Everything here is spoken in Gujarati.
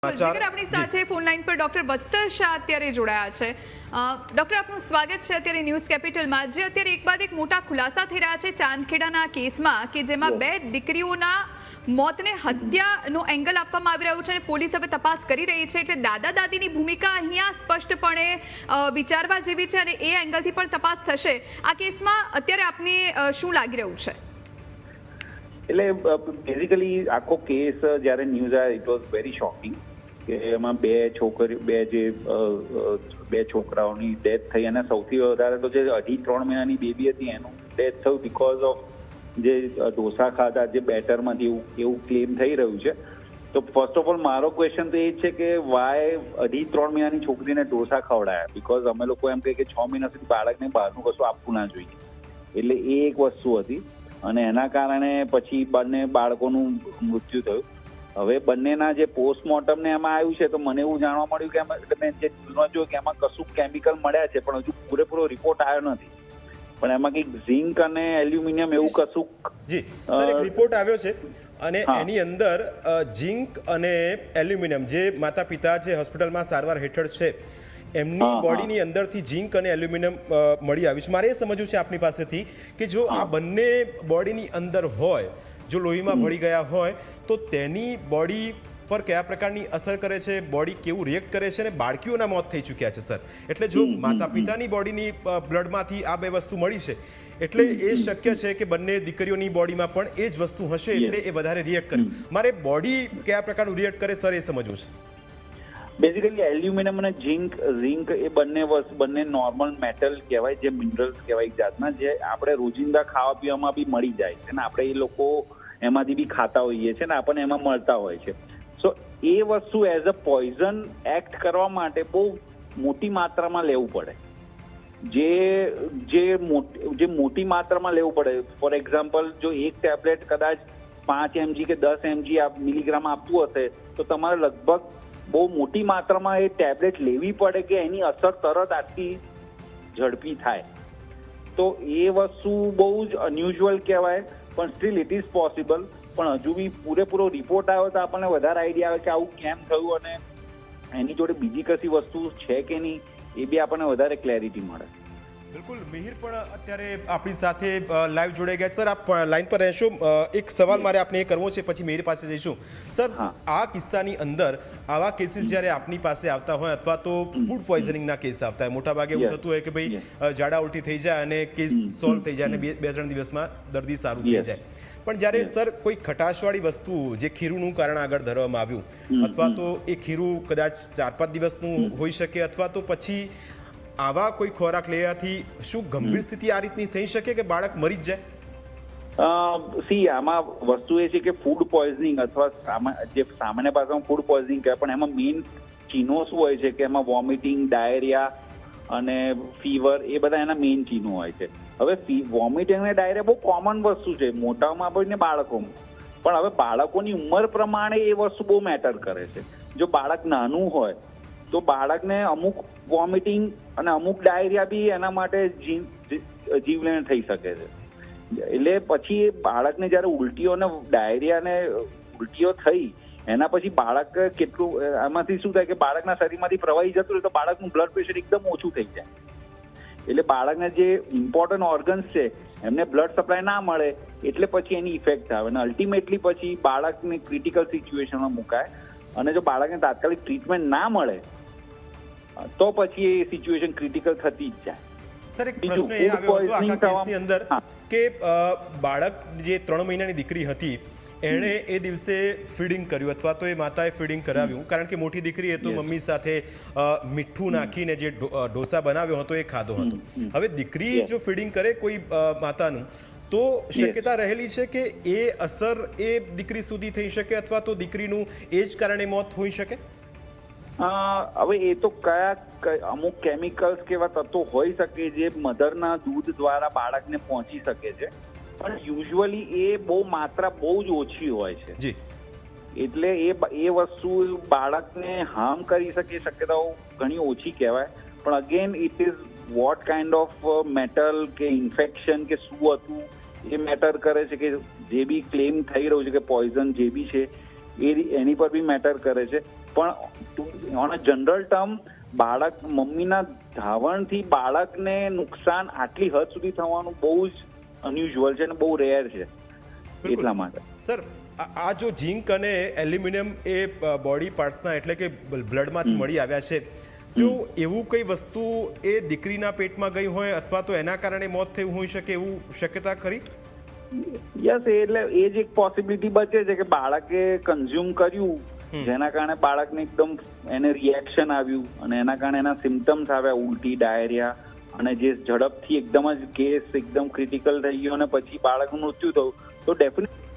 આપણી સાથે ફોન લાઈન પર ડોક્ટર વત્સલ શાહ અત્યારે જોડાયા છે। ડોક્ટર આપનું સ્વાગત છે અત્યારે ન્યૂઝ કેપિટલમાં। જે અત્યારે એક બાદ એક મોટા ખુલાસા થઈ રહ્યા છે ચાંદખેડાના કેસમાં કે જેમાં બે દીકરીઓના મોતને હત્યાનો એંગલ આપવામાં આવી રહ્યું છે અને પોલીસ હવે તપાસ કરી રહી છે। એટલે દાદા દાદીની ભૂમિકા અહીંયા સ્પષ્ટપણે વિચારવા જેવી છે અને એ એંગલથી પણ તપાસ થશે। આ કેસમાં અત્યારે આપને શું લાગી રહ્યું છે? એટલે બેઝિકલી આખો કેસ જ્યારે ન્યૂઝ આવ્યા ઇટ વોઝ વેરી શોકિંગ કે એમાં બે છોકરાઓની ડેથ થઈ અને સૌથી વધારે તો જે 2.5-3 મહિનાની બેબી હતી એનું ડેથ થયું બીકોઝ ઓફ જે ઢોસા ખાધા જે બેટરમાંથી એવું ક્લેમ થઈ રહ્યું છે। તો ફર્સ્ટ ઓફ ઓલ મારો ક્વેશ્ચન તો એ છે કે વાય 2.5-3 મહિનાની છોકરીને ઢોસા ખવડાયા બીકોઝ અમે લોકો એમ કહે કે 6 મહિના સુધી બાળકને બહારનું કશું આપવું ના જોઈએ, એટલે એ એક વસ્તુ હતી અને એના કારણે પછી બંને બાળકોનું મૃત્યુ થયું। હવે બંનેના જે પોસ્ટમોર્ટમ ને એમાં આવ્યું છે તો મને એવું જાણવા મળ્યું કે એમાં તમે જે ન્યૂઝમાં જોયું કે એમાં કશું કેમિકલ મળ્યા છે પણ હજુ પૂરેપૂરો રિપોર્ટ આવ્યો નથી, પણ એમાં કંઈક ઝિંક અને એલ્યુમિનિયમ એવું કશું જી સર એક રિપોર્ટ આવ્યો છે અને એની અંદર ઝિંક અને એલ્યુમિનિયમ જે માતા પિતા જે હોસ્પિટલમાં સારવાર હેઠળ છે એમની બોડીની અંદરથી ઝિંક અને એલ્યુમિનિયમ મળી આવ્યું છે। મારે એ સમજવું છે આપની પાસેથી કે જો આ બંને બોડીની અંદર હોય, જો લોહીમાં ભળી ગયા હોય તો તેની બોડી પર કયા પ્રકારની અસર કરે છે, બોડી કેવું રિએક્ટ કરે છે અને બાળકીઓના મોત થઈ ચૂક્યા છે સર। એટલે જો માતા પિતાની બોડીની બ્લડમાંથી આ બે વસ્તુ મળી છે એટલે એ શક્ય છે કે બંને દીકરીઓની બોડીમાં પણ એ જ વસ્તુ હશે એટલે એ વધારે રિએક્ટ કર્યું। મારે બોડી કયા પ્રકારનું રિએક્ટ કરે સર એ સમજવું છે। બેઝિકલી એલ્યુમિનિયમ અને ઝિંક એ બંને નોર્મલ મેટલ કહેવાય, જે મિનરલ્સ કહેવાય એક જાતના, જે આપણે રોજિંદા ખાવા પીવામાં બી મળી જાય છે ને આપણે એ લોકો એમાંથી બી ખાતા હોઈએ છીએ ને આપણને એમાં મળતા હોય છે। સો એ વસ્તુ એઝ અ પોઈઝન એક્ટ કરવા માટે બહુ મોટી માત્રામાં લેવું પડે, જે મોટી માત્રામાં લેવું પડે। ફોર એક્ઝામ્પલ જો એક ટેબ્લેટ કદાચ 5 mg કે 10 mg મિલીગ્રામ આપવું હશે તો તમારે લગભગ બહુ મોટી માત્રામાં એ ટેબ્લેટ લેવી પડે કે એની અસર તરત આટલી ઝડપી થાય। તો એ વસ્તુ બહુ જ અનયુઝ્યુઅલ કહેવાય પણ સ્ટીલ ઇટ ઇઝ પોસિબલ। પણ હજુ બી પૂરેપૂરો રિપોર્ટ આવ્યો તો આપણને વધારે આઈડિયા આવે કે આવું કેમ થયું અને એની જોડે બીજી કશી વસ્તુ છે કે નહીં એ બી આપણને વધારે ક્લેરિટી મળે। બિલકુલ, મિહિર પણ અત્યારે આપણી સાથે લાઈવ જોડાઈ ગયા। સર આપ લાઈન પર રહેશો, એક સવાલ મારે આપને એ કરવો છે પછી મિહિર પાસે જઈશું। સર આ કિસ્સાની અંદર આવા કેસીસ જ્યારે આપની પાસે આવતા હોય અથવા તો ફૂડ પોઈઝનિંગના કેસ આવતા હોય, મોટાભાગે એવું થતું હોય કે ભાઈ જાડા ઉલટી થઈ જાય અને કેસ સોલ્વ થઈ જાય અને 2-3 દિવસમાં દર્દી સારું થઈ જાય। પણ જ્યારે સર કોઈ ખટાશવાળી વસ્તુ જે ખીરુંનું કારણ આગળ ધરવામાં આવ્યું અથવા તો એ ખીરું કદાચ 4-5 દિવસનું હોઈ શકે અથવા તો પછી આવા કોઈ ખોરાક લેવાથી શું ગંભીર સ્થિતિ આ રીતની થઈ શકે કે બાળક મરી જ જાય? આમાં વસ્તુ એ છે કે ફૂડ પોઈઝનિંગ અથવા જે સામાન્ય ભાષામાં ફૂડ પોઈઝનિંગ કહેવાય પણ એમાં મેઇન ચીનો શું હોય છે કે એમાં વોમિટિંગ, ડાયરિયા અને ફીવર એ બધા એના મેઇન ચીનો હોય છે। હવે વોમિટિંગ અને ડાયરિયા બહુ કોમન વસ્તુ છે મોટામાં પણ ને બાળકોમાં, પણ હવે બાળકોની ઉંમર પ્રમાણે એ વસ્તુ બહુ મેટર કરે છે। જો બાળક નાનું હોય તો બાળકને અમુક વોમિટિંગ અને અમુક ડાયરિયા બી એના માટે જીવલેણ થઈ શકે છે। એટલે પછી બાળકને જ્યારે ઉલટીઓ અને ડાયરિયા ને ઉલટીઓ થઈ એના પછી બાળક કેટલું એમાંથી શું થાય કે બાળકના શરીરમાંથી પ્રવાહી જતું રહે તો બાળકનું બ્લડ પ્રેશર એકદમ ઓછું થઈ જાય। એટલે બાળકને જે ઇમ્પોર્ટન્ટ ઓર્ગન્સ છે એમને બ્લડ સપ્લાય ના મળે એટલે પછી એની ઇફેક્ટ આવે અને અલ્ટિમેટલી પછી બાળકને ક્રિટિકલ સિચ્યુએશનમાં મુકાય અને જો બાળકને તાત્કાલિક ટ્રીટમેન્ટ ના મળે તો પછી એ સિચ્યુએશન ક્રિટિકલ થતી જ જાય। સર એક પ્રશ્ન એ આવ્યો હતો આખા કેસની અંદર કે બાળક જે 3 મહિનાની દીકરી હતી એણે એ દિવસે ફીડિંગ કર્યું અથવા તો એ માતાએ ફીડિંગ કરાવ્યું કારણ કે મોટી દીકરી એ તો મમ્મી સાથે મીઠું નાખીને જે ઢોસા બનાવ્યો હતો એ ખાધો હતો। હવે દીકરી જો ફીડિંગ કરે કોઈ માતાનું તો શક્યતા રહેલી છે કે એ અસર એ દીકરી સુધી થઈ શકે અથવા તો દીકરીનું એ જ કારણે મોત હોઈ શકે? હવે એ તો કયા અમુક કેમિકલ્સ કેવા તત્વો હોઈ શકે જે મધરના દૂધ દ્વારા બાળકને પહોંચી શકે છે પણ યુઝ્યુઅલી એ માત્રા બહુ જ ઓછી હોય છે એટલે એ વસ્તુ બાળકને હાર્મ કરી શકે શક્યતાઓ ઘણી ઓછી કહેવાય। પણ again it is what kind of metal કે ઇન્ફેક્શન કે શું હતું એ મેટર કરે છે કે જે બી ક્લેમ થઈ રહ્યું છે કે પોઈઝન જે બી છે એની પર બી મેટર કરે છે। પણ ઓન અ જનરલ ટર્મ બાળક મમ્મીના ધાવણથી બાળકને નુકસાન આટલી હદ સુધી થવાનું બહુ જ અનયુઝ્યુઅલ છે અને બહુ રેર છે, એટલા માટે. સર, આ જો ઝીંક અને એલ્યુમિનિયમ એ બોડી પાર્ટ્સના એટલે કે બ્લડમાંથી મળી આવ્યા છે, તો એવું કઈ વસ્તુ એ દીકરીના પેટમાં ગઈ હોય અથવા તો એના કારણે મોત થયું હોઈ શકે, એવું શક્યતા ખરી? યસ, એટલે એ જ એક પોસિબિલિટી બચે છે કે બાળકે કન્ઝ્યુમ કર્યું, જેના કારણે બાળકને એકદમ એને રિએક્શન આવ્યું અને એના કારણે એના સિમ્ટમ્સ આવ્યા, ઉલટી, ડાયરિયા, અને જે ઝડપથી એકદમ જ કેસ એકદમ ક્રિટિકલ થઈ ગયો અને પછી બાળકનું મૃત્યુ થયું, તો ડેફિનેટલી